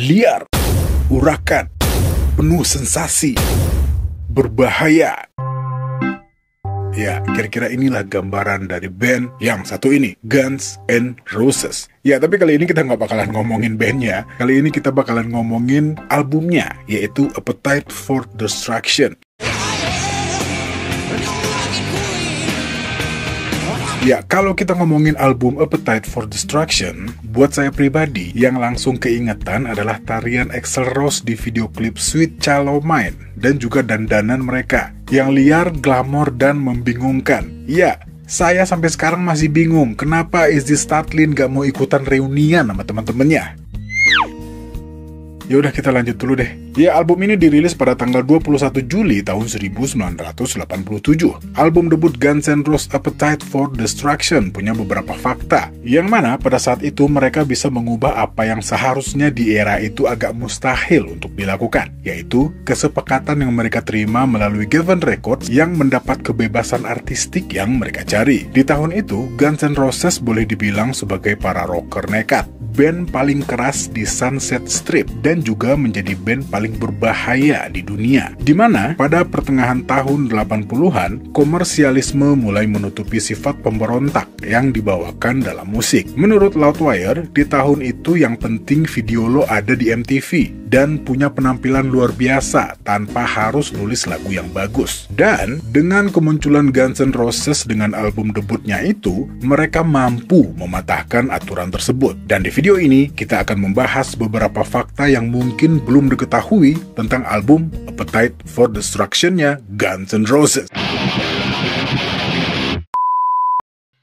liar, urakan, penuh sensasi, berbahaya. Ya, kira-kira inilah gambaran dari band yang satu ini, Guns N' Roses. Ya, tapi kali ini kita nggak bakalan ngomongin bandnya. Kali ini kita bakalan ngomongin albumnya, yaitu Appetite for Destruction. Ya, kalau kita ngomongin album Appetite for Destruction, buat saya pribadi, yang langsung keingetan adalah tarian Axl Rose di video klip Sweet Child O' Mine, dan juga dandanan mereka, yang liar, glamor, dan membingungkan. Ya, saya sampai sekarang masih bingung, kenapa Izzy Stradlin gak mau ikutan reunian sama teman-temannya. Ya udah, kita lanjut dulu deh. Ya, album ini dirilis pada tanggal 21 Juli tahun 1987. Album debut Guns N' Roses Appetite for Destruction punya beberapa fakta, yang mana pada saat itu mereka bisa mengubah apa yang seharusnya di era itu agak mustahil untuk dilakukan, yaitu kesepakatan yang mereka terima melalui Geffen Records yang mendapat kebebasan artistik yang mereka cari. Di tahun itu, Guns N' Roses boleh dibilang sebagai para rocker nekat, band paling keras di Sunset Strip, dan juga menjadi band paling berbahaya di dunia. Dimana pada pertengahan tahun 80-an, komersialisme mulai menutupi sifat pemberontak yang dibawakan dalam musik. Menurut Loudwire, di tahun itu yang penting video lo ada di MTV dan punya penampilan luar biasa tanpa harus nulis lagu yang bagus. Dan dengan kemunculan Guns N' Roses dengan album debutnya itu, mereka mampu mematahkan aturan tersebut. Dan di video ini, kita akan membahas beberapa fakta yang mungkin belum diketahui tentang album Appetite for Destruction-nya Guns N' Roses.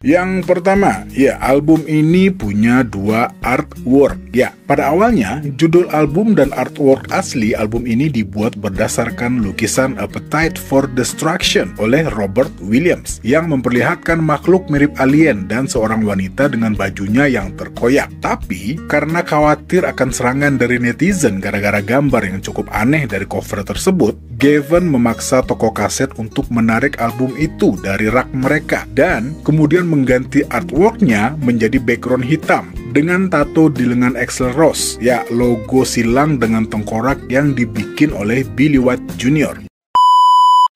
Yang pertama, ya, album ini punya dua artwork. Ya, pada awalnya, judul album dan artwork asli album ini dibuat berdasarkan lukisan Appetite for Destruction oleh Robert Williams, yang memperlihatkan makhluk mirip alien dan seorang wanita dengan bajunya yang terkoyak. Tapi, karena khawatir akan serangan dari netizen gara-gara gambar yang cukup aneh dari cover tersebut, Geffen memaksa toko kaset untuk menarik album itu dari rak mereka, dan kemudian mengganti artworknya menjadi background hitam dengan tato di lengan Axl Rose, ya, logo silang dengan tengkorak yang dibikin oleh Billy White Jr.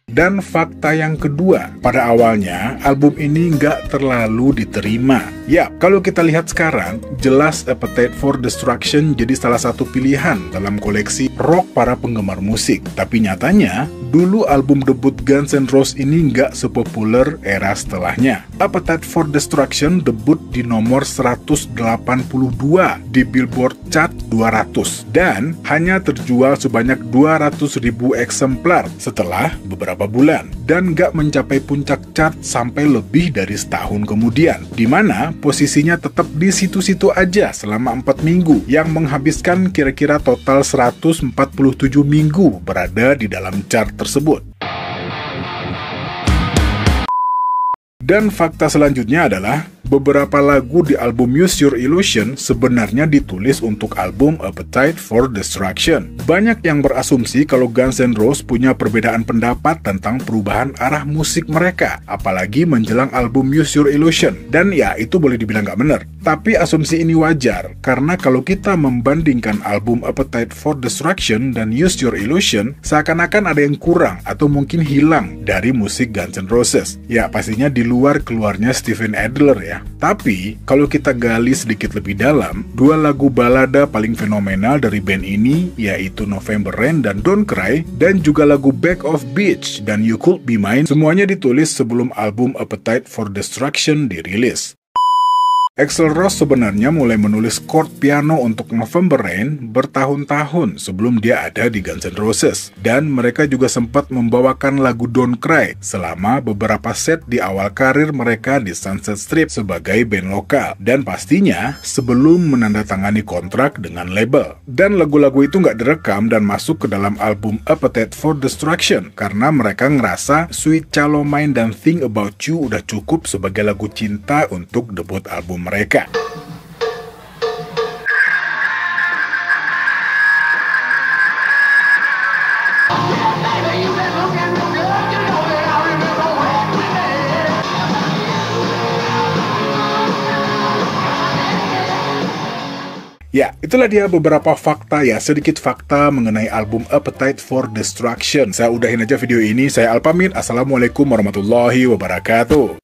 Dan fakta yang kedua, pada awalnya album ini nggak terlalu diterima. Ya, kalau kita lihat sekarang, jelas Appetite for Destruction jadi salah satu pilihan dalam koleksi rock para penggemar musik. Tapi nyatanya, dulu album debut Guns N' Roses ini nggak sepopuler era setelahnya. Appetite for Destruction debut di nomor 182 di Billboard Chart 200 dan hanya terjual sebanyak 200.000 eksemplar setelah beberapa bulan, dan nggak mencapai puncak chart sampai lebih dari setahun kemudian, di mana posisinya tetap di situ-situ aja selama 4 minggu, yang menghabiskan kira-kira total 147 minggu berada di dalam chart tersebut. Dan fakta selanjutnya adalah beberapa lagu di album Use Your Illusion sebenarnya ditulis untuk album Appetite for Destruction. Banyak yang berasumsi kalau Guns N' Roses punya perbedaan pendapat tentang perubahan arah musik mereka, apalagi menjelang album Use Your Illusion. Dan ya, itu boleh dibilang gak bener. Tapi asumsi ini wajar, karena kalau kita membandingkan album Appetite for Destruction dan Use Your Illusion, seakan-akan ada yang kurang atau mungkin hilang dari musik Guns N' Roses. Ya, pastinya di luar keluarnya Steven Adler ya. Tapi, kalau kita gali sedikit lebih dalam, dua lagu balada paling fenomenal dari band ini, yaitu November Rain dan Don't Cry, dan juga lagu Back of Beach dan You Could Be Mine, semuanya ditulis sebelum album Appetite for Destruction dirilis. Axl Rose sebenarnya mulai menulis chord piano untuk November Rain bertahun-tahun sebelum dia ada di Guns N' Roses. Dan mereka juga sempat membawakan lagu Don't Cry selama beberapa set di awal karir mereka di Sunset Strip sebagai band lokal. Dan pastinya sebelum menandatangani kontrak dengan label. Dan lagu-lagu itu nggak direkam dan masuk ke dalam album Appetite for Destruction karena mereka ngerasa Sweet Child O' Mine dan Think About You udah cukup sebagai lagu cinta untuk debut album mereka. Ya, itulah dia beberapa fakta ya, sedikit fakta mengenai album Appetite for Destruction. Saya udahin aja video ini, saya Al pamit. Assalamualaikum warahmatullahi wabarakatuh.